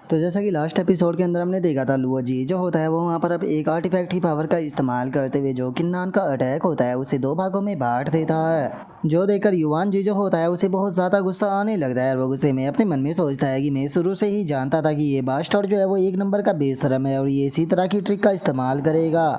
तो जैसा कि लास्ट एपिसोड के अंदर हमने देखा था, लुओ जी जो होता है वो वहाँ पर अब एक आर्टिफैक्ट की पावर का इस्तेमाल करते हुए जो किन्नान का अटैक होता है उसे दो भागों में बांट देता है। जो देखकर युवान जी जो होता है उसे बहुत ज़्यादा गुस्सा आने लगता है और वो गुस्से में अपने मन में सोचता है कि मैं शुरू से ही जानता था कि ये बास्टर्ड जो है वो एक नंबर का बेशरम है और ये इसी तरह की ट्रिक का इस्तेमाल करेगा।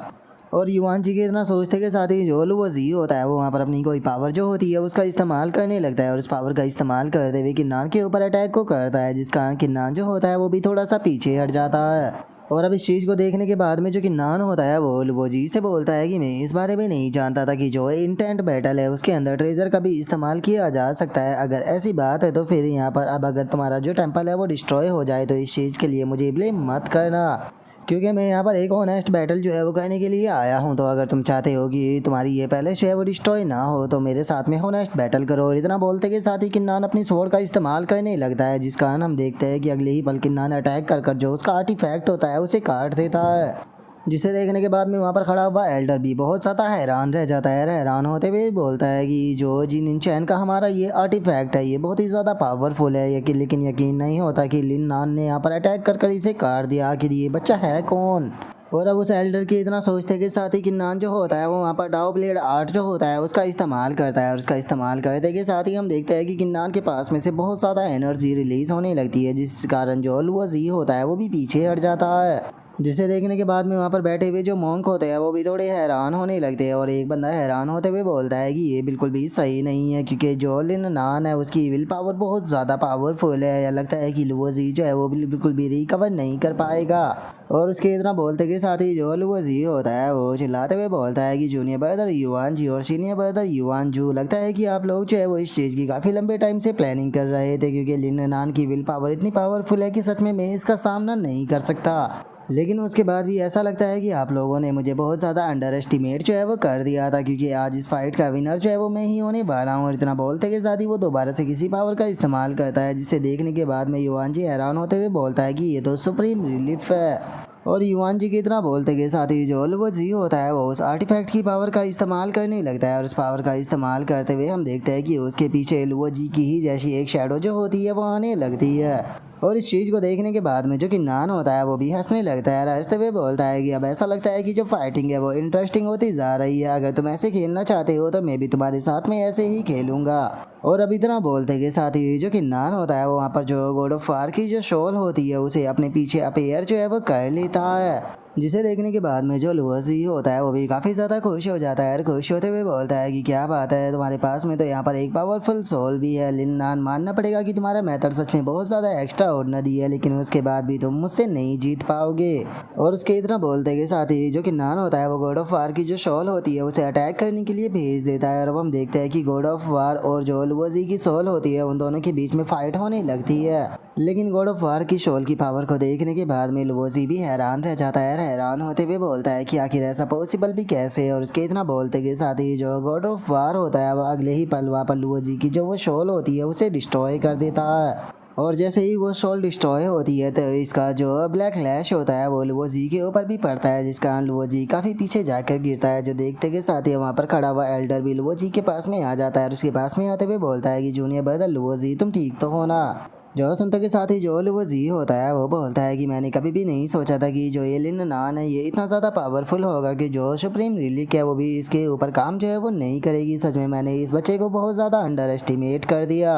और युवान जी के इतना सोचते के साथ ही जो लुओ जी होता है वो वहाँ पर अपनी कोई पावर जो होती है उसका इस्तेमाल करने लगता है और उस पावर का इस्तेमाल करते हुए किन्नान के ऊपर अटैक को करता है, जिसका किन्नान जो होता है वो भी थोड़ा सा पीछे हट जाता है। और अब इस चीज़ को देखने के बाद में जो किन्नान होता है वो लुओ जी से बोलता है कि मैं इस बारे में नहीं जानता था कि जो इंटेंट बैटल है उसके अंदर ट्रेजर का भी इस्तेमाल किया जा सकता है। अगर ऐसी बात है तो फिर यहाँ पर अब अगर तुम्हारा जो टेम्पल है वो डिस्ट्रॉय हो जाए तो इस चीज़ के लिए मुझे ब्लेम मत करना, क्योंकि मैं यहाँ पर एक ऑनेस्ट बैटल जो है वो करने के लिए आया हूँ। तो अगर तुम चाहते हो कि तुम्हारी ये पैलेस जो है वो डिस्ट्रॉय ना हो तो मेरे साथ में ऑनेस्ट बैटल करो। और इतना बोलते के साथ ही किन्नान अपनी स्वॉर्ड का इस्तेमाल करने लगता है, जिस कारण हम देखते हैं कि अगले ही पल किन्नान अटैक कर जो उसका आर्टिफैक्ट होता है उसे काट देता है। जिसे देखने के बाद में वहाँ पर खड़ा हुआ एल्डर भी बहुत ज़्यादा हैरान रह जाता है। हैरान होते हुए बोलता है कि जो जिन इनचैन का हमारा ये आर्टिफैक्ट है ये बहुत ही ज़्यादा पावरफुल है, लेकिन यकीन नहीं होता कि लिन नान ने यहाँ पर अटैक कर इसे काट दिया। आखिर ये बच्चा है कौन। और अब उस एल्डर की इतना सोचते के साथ ही किन्नान जो होता है वो वहाँ पर डाओ ब्लेड आर्ट जो होता है उसका इस्तेमाल करता है और उसका इस्तेमाल करते के साथ ही हम देखते हैं कि किन्नान के पास में से बहुत ज़्यादा एनर्जी रिलीज होने लगती है, जिस कारण जो लुओ जी होता है वो भी पीछे हट जाता है। जिसे देखने के बाद में वहाँ पर बैठे हुए जो मॉन्क होते हैं वो भी थोड़े हैरान होने लगते हैं और एक बंदा हैरान होते हुए बोलता है कि ये बिल्कुल भी सही नहीं है, क्योंकि जो लिन नान है उसकी विल पावर बहुत ज़्यादा पावरफुल है। या लगता है कि लुओ जी जो है वो बिल्कुल भी रिकवर नहीं कर पाएगा। और उसके इतना बोलते के साथ ही जो लुओ जी होता है वो चिल्लाते हुए बोलता है कि जूनियर ब्रदर युवान जी और सीनियर ब्रदर युवान जू, लगता है कि आप लोग जो है वो इस चीज़ की काफ़ी लंबे टाइम से प्लानिंग कर रहे थे, क्योंकि लिन नान की विल पावर इतनी पावरफुल है कि सच में मैं इसका सामना नहीं कर सकता। लेकिन उसके बाद भी ऐसा लगता है कि आप लोगों ने मुझे बहुत ज़्यादा अंडर एस्टिमेट जो है वो कर दिया था, क्योंकि आज इस फाइट का विनर जो है वो मैं ही होने वाला हूँ। और इतना बोलते के साथ ही वो दोबारा से किसी पावर का इस्तेमाल करता है, जिसे देखने के बाद में युवान जी हैरान होते हुए बोलता है कि ये तो सुप्रीम रिलीफ है। और युवान जी की इतना बोलते के साथ ही जो लुओ जी होता है वो उस आर्टिफैक्ट की पावर का इस्तेमाल करने लगता है और उस पावर का इस्तेमाल करते हुए हम देखते हैं कि उसके पीछे लुओ जी की ही जैसी एक शैडो जो होती है वो आने लगती है। और इस चीज़ को देखने के बाद में जो किन्नान होता है वो भी हंसने लगता है, हंसते हुए बोलता है कि अब ऐसा लगता है कि जो फाइटिंग है वो इंटरेस्टिंग होती जा रही है। अगर तुम ऐसे खेलना चाहते हो तो मैं भी तुम्हारे साथ में ऐसे ही खेलूंगा। और अब इतना बोलते के साथ ही जो किन्नान होता है वो वहाँ पर जो गॉड ऑफ वार की जो शॉल होती है उसे अपने पीछे अपेयर जो है वो कर लेता है, जिसे देखने के बाद में जो लुओ जी होता है वो भी काफ़ी ज़्यादा खुश हो जाता है और खुश होते हुए बोलता है कि क्या बात है, तुम्हारे पास में तो यहाँ पर एक पावरफुल सोल भी है। लिन नान, मानना पड़ेगा कि तुम्हारा मेथड सच में बहुत ज़्यादा एक्स्ट्रा ऑर्डिनरी है, लेकिन उसके बाद भी तुम मुझसे नहीं जीत पाओगे। और उसके इतना बोलते के साथ ही जो किन्नान होता है वो गॉड ऑफ वार की जो शॉल होती है उसे अटैक करने के लिए भेज देता है। और अब हम देखते हैं कि गॉड ऑफ वार और जो लुओ जी की सोल होती है उन दोनों के बीच में फाइट होने लगती है। लेकिन गॉड ऑफ वार की शॉल की पावर को देखने के बाद में लुओ जी भी हैरान रह जाता है। हैरान होते हुए बोलता है कि आखिर ऐसा पॉसिबल भी कैसे है। और उसके इतना बोलते के साथ ही जो गॉड ऑफ वार होता है वो अगले ही पल वहाँ पर लुओ जी की जो वो शॉल होती है उसे डिस्ट्रॉय कर देता है। और जैसे ही वो शॉल डिस्ट्रॉय होती है तो इसका जो ब्लैक लैश होता है वो लुओ जी के ऊपर भी पड़ता है, जिस कारण लुओ जी काफ़ी पीछे जाकर गिरता है। जो देखते के साथ ही वहाँ पर खड़ा हुआ एल्डर भी लुओ जी के पास में आ जाता है और उसके पास में आते हुए बोलता है कि जूनियर ब्रदर लुओ जी, तुम ठीक तो हो ना। जो सुनते के साथ ही जो लुओ जी होता है वो बोलता है कि मैंने कभी भी नहीं सोचा था कि जो ये लिन नान है ये इतना ज़्यादा पावरफुल होगा कि जो सुप्रीम रिलीक है वो भी इसके ऊपर काम जो है वो नहीं करेगी। सच में मैंने इस बच्चे को बहुत ज़्यादा अंडर एस्टिमेट कर दिया।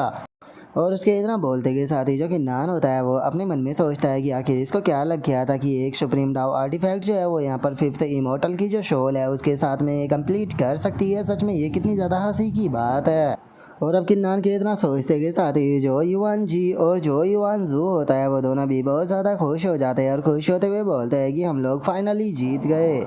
और उसके इतना बोलते के साथ ही जो किन्नान होता है वो अपने मन में सोचता है कि आखिर इसको क्या लग गया था कि एक सुप्रीम डाउ आर्टिफैक्ट जो है वो यहाँ पर फिफ्थ इमोर्टल की जो शॉल है उसके साथ में कंप्लीट कर सकती है। सच में ये कितनी ज़्यादा हंसी की बात है। और अब किन्नान के इतना सोचते के साथ ही जो युवान जी और जो युवान जू होता है वो दोनों भी बहुत ज़्यादा खुश हो जाते हैं और खुश होते हुए बोलते हैं कि हम लोग फाइनली जीत गए।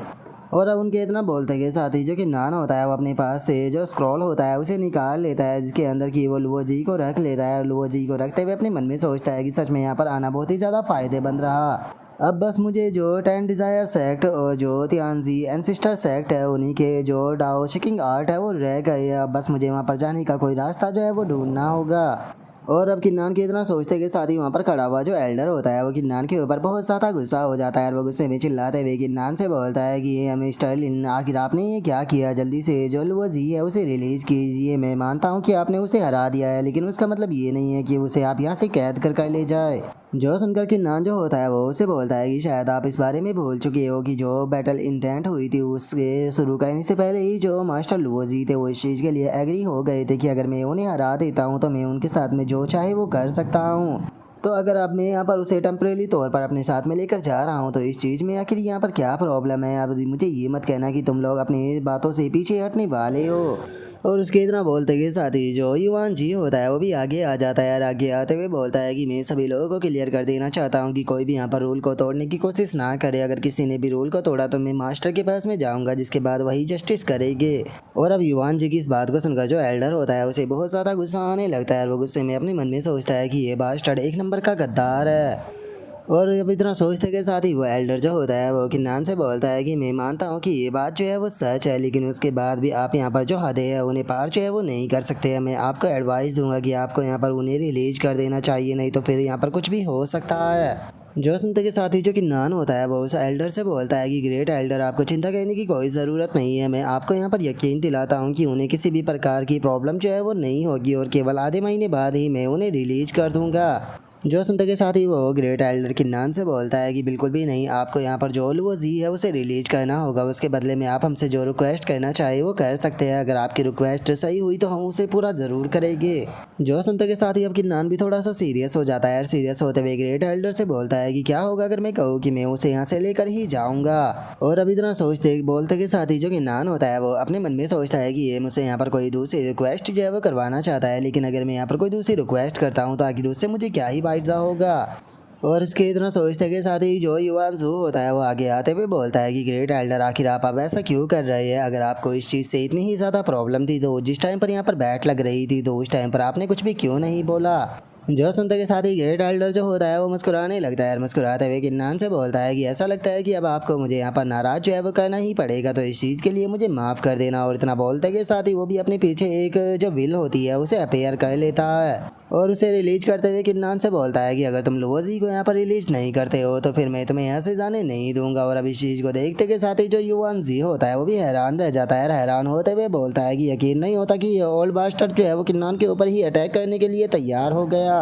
और अब उनके इतना बोलते के साथ ही जो किन्नान होता है वो अपने पास से जो स्क्रॉल होता है उसे निकाल लेता है, जिसके अंदर की वो लुओ जी को रख लेता है। और लुओ जी को रखते हुए अपने मन में सोचता है कि सच में यहाँ पर आना बहुत ही ज़्यादा फ़ायदेमंद रहा। अब बस मुझे जो 10 डिज़ायर सेक्ट और जो तियानजी एंसिस्टर सेक्ट है उन्हीं के जो डाओ शिकिंग आर्ट है वो रह गए। अब बस मुझे वहाँ पर जाने का कोई रास्ता जो है वो ढूंढना होगा। और अब किन्नान के इतना सोचते के साथ ही वहाँ पर खड़ा हुआ जो एल्डर होता है वो किन्नान के ऊपर बहुत ज़्यादा गुस्सा हो जाता है और वो गुस्से में चिल्लाते हुए किन्नान से बोलता है कि मिस्टर लिन, आखिर आपने ये क्या किया। जल्दी से जो लुओ जी है उसे रिलीज़ कीजिए। मैं मानता हूँ कि आपने उसे हरा दिया है, लेकिन उसका मतलब ये नहीं है कि उसे आप यहाँ से कैद कर ले जाए। जो सुनकर किन्नान जो होता है वो उसे बोलता है कि शायद आप इस बारे में भूल चुके हो कि जो बैटल इंटेंट हुई थी उसके शुरू करने से पहले ही जो मास्टर लुओजी थे वो इस चीज़ के लिए एग्री हो गए थे कि अगर मैं उन्हें हरा देता हूँ तो मैं उनके साथ में जो चाहे वो कर सकता हूँ। तो अगर अब मैं यहाँ पर उसे टेम्परेरी तौर पर अपने साथ में लेकर जा रहा हूँ तो इस चीज़ में आखिर यहाँ पर क्या प्रॉब्लम है। अब मुझे ये मत कहना कि तुम लोग अपनी बातों से पीछे हटने वाले हो। और उसके इतना बोलते के साथ ही जो युवान जी होता है वो भी आगे आ जाता है और आगे आते हुए बोलता है कि मैं सभी लोगों को क्लियर कर देना चाहता हूँ कि कोई भी यहाँ पर रूल को तोड़ने की कोशिश ना करे। अगर किसी ने भी रूल को तोड़ा तो मैं मास्टर के पास में जाऊँगा, जिसके बाद वही जस्टिस करेंगे। और अब युवान जी की इस बात को सुनकर जो एल्डर होता है उसे बहुत ज़्यादा गुस्सा आने लगता है और वो गुस्से में अपने मन में सोचता है कि ये बास्टर्ड एक नंबर का गद्दार है। और अब इतना सोचते के साथ ही वो एल्डर जो होता है वो किन्नान से बोलता है कि मैं मानता हूँ कि ये बात जो है वो सच है, लेकिन उसके बाद भी आप यहाँ पर जो हदें हैं उन्हें पार जो है वो नहीं कर सकते। मैं आपको एडवाइस दूंगा कि आपको यहाँ पर उन्हें रिलीज कर देना चाहिए, नहीं तो फिर यहाँ पर कुछ भी हो सकता है। जो सुनते के साथ ही जो किन्नान होता है वो उस एल्डर से बोलता है कि ग्रेट एल्डर, आपको चिंता करने की कोई ज़रूरत नहीं है। मैं आपको यहाँ पर यकीन दिलाता हूँ कि उन्हें किसी भी प्रकार की प्रॉब्लम जो है वो नहीं होगी और केवल आधे महीने बाद ही मैं उन्हें रिलीज कर दूँगा। जो सुनते के साथ ही वो ग्रेट एल्डर किन्नान से बोलता है कि बिल्कुल भी नहीं, आपको यहाँ पर जो लुओजी है उसे रिलीज करना होगा। उसके बदले में आप हमसे जो रिक्वेस्ट करना चाहे वो कर सकते हैं। अगर आपकी रिक्वेस्ट सही हुई तो हम उसे पूरा ज़रूर करेंगे। जो सुनते के साथ ही अब किन्नान भी थोड़ा सा सीरियस हो जाता है और सीरियस होते हुए ग्रेट एल्डर से बोलता है कि क्या होगा अगर मैं कहूँ कि मैं उसे यहाँ से लेकर ही जाऊँगा। और अब इतना सोचते बोलते के साथ ही जो किन्नान होता है वो अपने मन में सोचता है कि ये मुझसे यहाँ पर कोई दूसरी रिक्वेस्ट जो है वो करवाना चाहता है, लेकिन अगर मैं यहाँ पर कोई दूसरी रिक्वेस्ट करता हूँ तो आखिर उससे मुझे क्या ही फायदा होगा। और इसके इतना सोचते के साथ ही जो युवान जू होता है वो आगे आते हुए बोलता है कि ग्रेट एल्डर, आखिर आप अब ऐसा क्यों कर रहे हैं। अगर आपको इस चीज़ से इतनी ही ज़्यादा प्रॉब्लम थी तो जिस टाइम पर यहाँ पर बैट लग रही थी तो उस टाइम पर आपने कुछ भी क्यों नहीं बोला। जो सुनते के साथ ही ग्रेट एल्डर जो होता है वो मुस्कुराने लगता है और मुस्कुराते हुए किन्नान से बोलता है कि ऐसा लगता है कि अब आपको मुझे यहाँ पर नाराज जो है वो करना ही पड़ेगा, तो इस चीज़ के लिए मुझे माफ़ कर देना। और इतना बोलते के साथ ही वो भी अपने पीछे एक जो विल होती है उसे अपेयर कर लेता है और उसे रिलीज करते हुए किन्नान से बोलता है कि अगर तुम लुओजी को यहाँ पर रिलीज नहीं करते हो तो फिर मैं तुम्हें यहाँ से जाने नहीं दूंगा। और अब इस चीज़ को देखते के साथ ही जो युवान जी होता है वो भी हैरान रह जाता है और हैरान होते हुए बोलता है कि यकीन नहीं होता कि ये ओल्ड बास्टर्ड जो है वो किन्नान के ऊपर ही अटैक करने के लिए तैयार हो गया।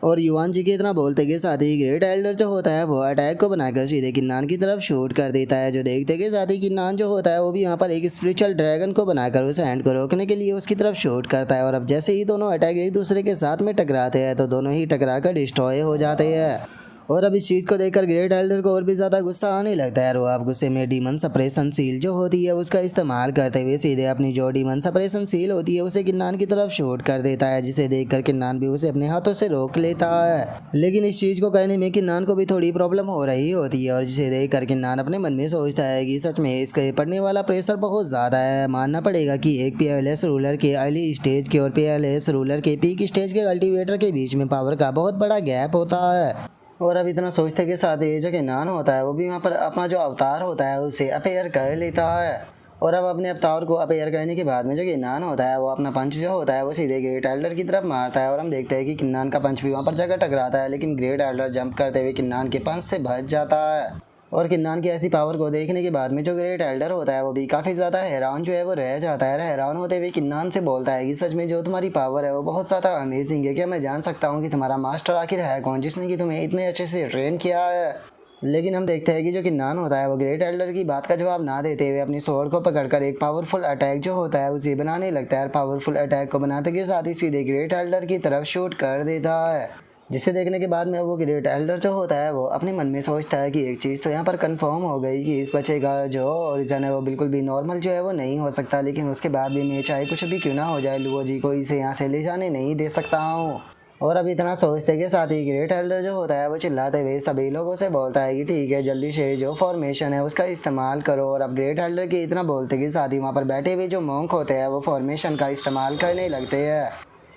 और युवान जी के इतना बोलते के साथ ही ग्रेट एल्डर जो होता है वो अटैक को बनाकर सीधे किन्नान की तरफ शूट कर देता है। जो देखते के साथ ही किन्नान जो होता है वो भी यहाँ पर एक स्पिरिचुअल ड्रैगन को बनाकर उस हैंड को रोकने के लिए उसकी तरफ शूट करता है। और अब जैसे ही दोनों अटैक एक दूसरे के साथ में टकराते हैं तो दोनों ही टकरा कर डिस्ट्रॉय हो जाते हैं। और अब इस चीज़ को देखकर ग्रेट एल्डर को और भी ज़्यादा गुस्सा आने लगता है और वो अब गुस्से में डीमन सप्रेशन सील जो होती है उसका इस्तेमाल करते हुए सीधे अपनी जो डीमन सप्रेशन सील होती है उसे किन्नान की तरफ शूट कर देता है, जिसे देखकर किन्नान भी उसे अपने हाथों से रोक लेता है। लेकिन इस चीज़ को कहने में किन्नान को भी थोड़ी प्रॉब्लम हो रही होती है और जिसे देखकर किन्नान अपने मन में सोचता है कि सच में इसके पड़ने वाला प्रेशर बहुत ज़्यादा है। मानना पड़ेगा कि एक पीयरलेस रूलर के अर्ली स्टेज के और पीयरलेस रूलर के पीक स्टेज के कल्टिवेटर के बीच में पावर का बहुत बड़ा गैप होता है। और अब इतना सोचते के साथ ही जो किन्नान होता है वो भी वहाँ पर अपना जो अवतार होता है उसे अपेयर कर लेता है। और अब अपने अवतार को अपेयर करने के बाद में जो किन्नान होता है वो अपना पंच जो होता है वो सीधे ग्रेट एल्डर की तरफ मारता है और हम देखते हैं कि किन्नान का पंच भी वहाँ पर जगह टकराता है, लेकिन ग्रेट एल्डर जंप करते हुए किन्नान के पंच से बच जाता है। और किन्नान की ऐसी पावर को देखने के बाद में जो ग्रेट एल्डर होता है वो भी काफ़ी ज़्यादा हैरान जो है वो रह जाता है। हैरान होते हुए किन्नान से बोलता है कि सच में जो तुम्हारी पावर है वो बहुत ज़्यादा अमेजिंग है। क्या मैं जान सकता हूँ कि तुम्हारा मास्टर आखिर है कौन जिसने कि तुम्हें इतने अच्छे से ट्रेन किया है। लेकिन हम देखते हैं कि जो किन्नान होता है वो ग्रेट एल्डर की बात का जवाब ना देते हुए अपनी स्वॉर्ड को पकड़कर एक पावरफुल अटैक जो होता है उसे बनाने लगता है। पावरफुल अटैक को बनाते के साथ ही सीधे ग्रेट एल्डर की तरफ शूट कर देता है, जिसे देखने के बाद में वो ग्रेट एल्डर जो होता है वो अपने मन में सोचता है कि एक चीज़ तो यहाँ पर कंफर्म हो गई कि इस बच्चे का जो ओरिजिन है वो बिल्कुल भी नॉर्मल जो है वो नहीं हो सकता। लेकिन उसके बाद भी मैं चाहे कुछ भी क्यों ना हो जाए लुओजी को इसे यहाँ से ले जाने नहीं दे सकता हूँ। और अब इतना सोचते के साथ ही ग्रेट एल्डर जो होता है वो चिल्लाते हुए सभी लोगों से बोलता है कि ठीक है, जल्दी से जो फॉर्मेशन है उसका इस्तेमाल करो। और अब ग्रेट एल्डर के इतना बोलते के साथ ही वहाँ पर बैठे हुए जो मॉन्क होते हैं वो फॉर्मेशन का इस्तेमाल करने लगते हैं,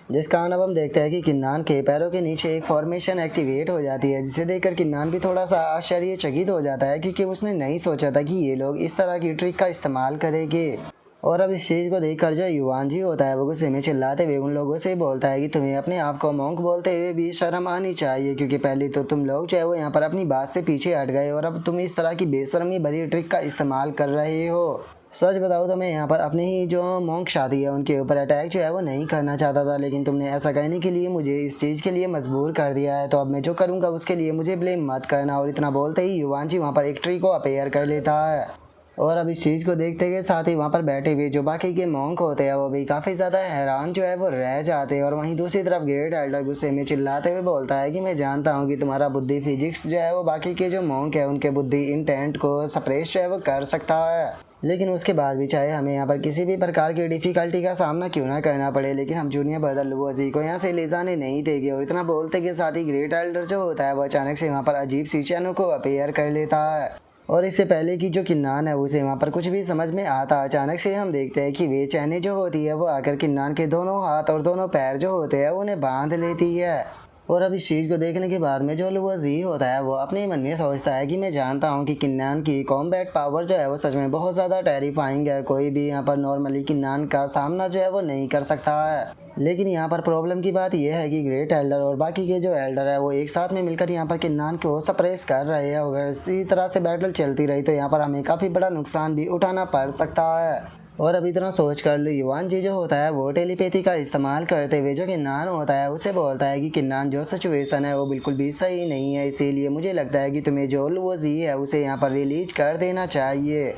जिस कारण अब हम देखते हैं कि किन्नान के पैरों के नीचे एक फॉर्मेशन एक्टिवेट हो जाती है, जिसे देखकर किन्नान भी थोड़ा सा आश्चर्यचकित हो जाता है क्योंकि उसने नहीं सोचा था कि ये लोग इस तरह की ट्रिक का इस्तेमाल करेंगे। और अब इस चीज़ को देखकर जो युवान जी होता है वो गुस्से में चिल्लाते हुए उन लोगों से बोलता है कि तुम्हें अपने आप को मॉन्क बोलते हुए भी शर्म आनी चाहिए, क्योंकि पहले तो तुम लोग जो है वो यहाँ पर अपनी बात से पीछे हट गए और अब तुम इस तरह की बेशर्मी भरी ट्रिक का इस्तेमाल कर रहे हो। सच बताऊँ तो मैं यहाँ पर अपनी ही जो मॉन्क शादी है उनके ऊपर अटैक जो है वो नहीं करना चाहता था, लेकिन तुमने ऐसा कहने के लिए मुझे इस चीज़ के लिए मजबूर कर दिया है, तो अब मैं जो करूँगा उसके लिए मुझे ब्लेम मत करना। और इतना बोलते ही युवान जी वहाँ पर एक ट्री को अपेयर कर लेता है। और अब इस चीज़ को देखते के साथ ही वहाँ पर बैठे हुए जो बाकी के मॉन्क होते हैं वो भी काफ़ी ज़्यादा हैरान जो है वो रह जाते हैं। और वहीं दूसरी तरफ ग्रेट एल्डर गुस्से में चिल्लाते हुए बोलता है कि मैं जानता हूँ कि तुम्हारा बुद्धि फिजिक्स जो है वो बाकी के जो मॉन्क है उनके बुद्धि इंटेंट को सप्रेस जो है वो कर सकता है, लेकिन उसके बाद भी चाहे हमें यहाँ पर किसी भी प्रकार की डिफ़िकल्टी का सामना क्यों ना करना पड़े, लेकिन हम जूनियर ब्रदर लुओजी को यहाँ से ले जाने नहीं देंगे। और इतना बोलते के साथ ही ग्रेट एल्डर जो होता है वो अचानक से वहाँ पर अजीब सी चैनों को अपेयर कर लेता है। और इससे पहले कि जो किन्नान है उसे वहाँ पर कुछ भी समझ में आता, अचानक से हम देखते हैं कि वे चैने जो होती है वो आकर किन्नान के दोनों हाथ और दोनों पैर जो होते हैं उन्हें बांध लेती है। और अब इस चीज़ को देखने के बाद में जो लुओजी होता है वो अपने मन में सोचता है कि मैं जानता हूँ कि किन्नान की कॉम्बैट पावर जो है वो सच में बहुत ज़्यादा टेरिफाइंग है, कोई भी यहाँ पर नॉर्मली किन्नान का सामना जो है वो नहीं कर सकता है। लेकिन यहाँ पर प्रॉब्लम की बात यह है कि ग्रेट एल्डर और बाकी के जो एल्डर है वो एक साथ में मिलकर यहाँ पर किन्नान को सप्रेस कर रहे हैं। अगर इसी तरह से बैटल चलती रही तो यहाँ पर हमें काफ़ी बड़ा नुकसान भी उठाना पड़ सकता है। और अब इतना सोच कर लो युवान जी जो होता है वो टेलीपैथी का इस्तेमाल करते हुए जो किन्नान होता है उसे बोलता है कि किन्नान जो सिचुएशन है वो बिल्कुल भी सही नहीं है, इसीलिए मुझे लगता है कि तुम्हें जो लुओजी है उसे यहाँ पर रिलीज कर देना चाहिए,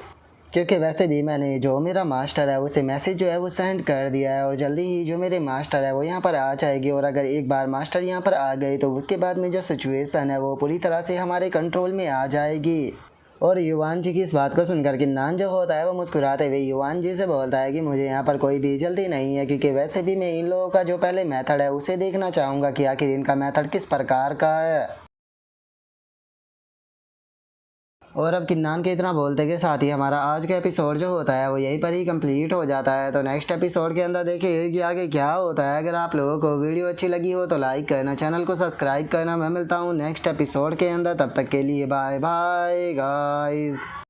क्योंकि वैसे भी मैंने जो मेरा मास्टर है उसे मैसेज जो है वो सेंड कर दिया है और जल्दी ही जो मेरे मास्टर है वो यहाँ पर आ जाएगी। और अगर एक बार मास्टर यहाँ पर आ गए तो उसके बाद में जो सिचुएशन है वो पूरी तरह से हमारे कंट्रोल में आ जाएगी। और युवान जी की इस बात को सुनकर किन्नान जो होता है वो मुस्कुराते हुए युवान जी से बोलता है कि मुझे यहाँ पर कोई भी जल्दी नहीं है, क्योंकि वैसे भी मैं इन लोगों का जो पहले मेथड है उसे देखना चाहूँगा कि आखिर इनका मेथड किस प्रकार का है। और अब किन्नान के इतना बोलते के साथ ही हमारा आज का एपिसोड जो होता है वो यहीं पर ही कंप्लीट हो जाता है। तो नेक्स्ट एपिसोड के अंदर देखिए कि आगे क्या होता है। अगर आप लोगों को वीडियो अच्छी लगी हो तो लाइक करना, चैनल को सब्सक्राइब करना। मैं मिलता हूँ नेक्स्ट एपिसोड के अंदर, तब तक के लिए बाय बाय गाइस।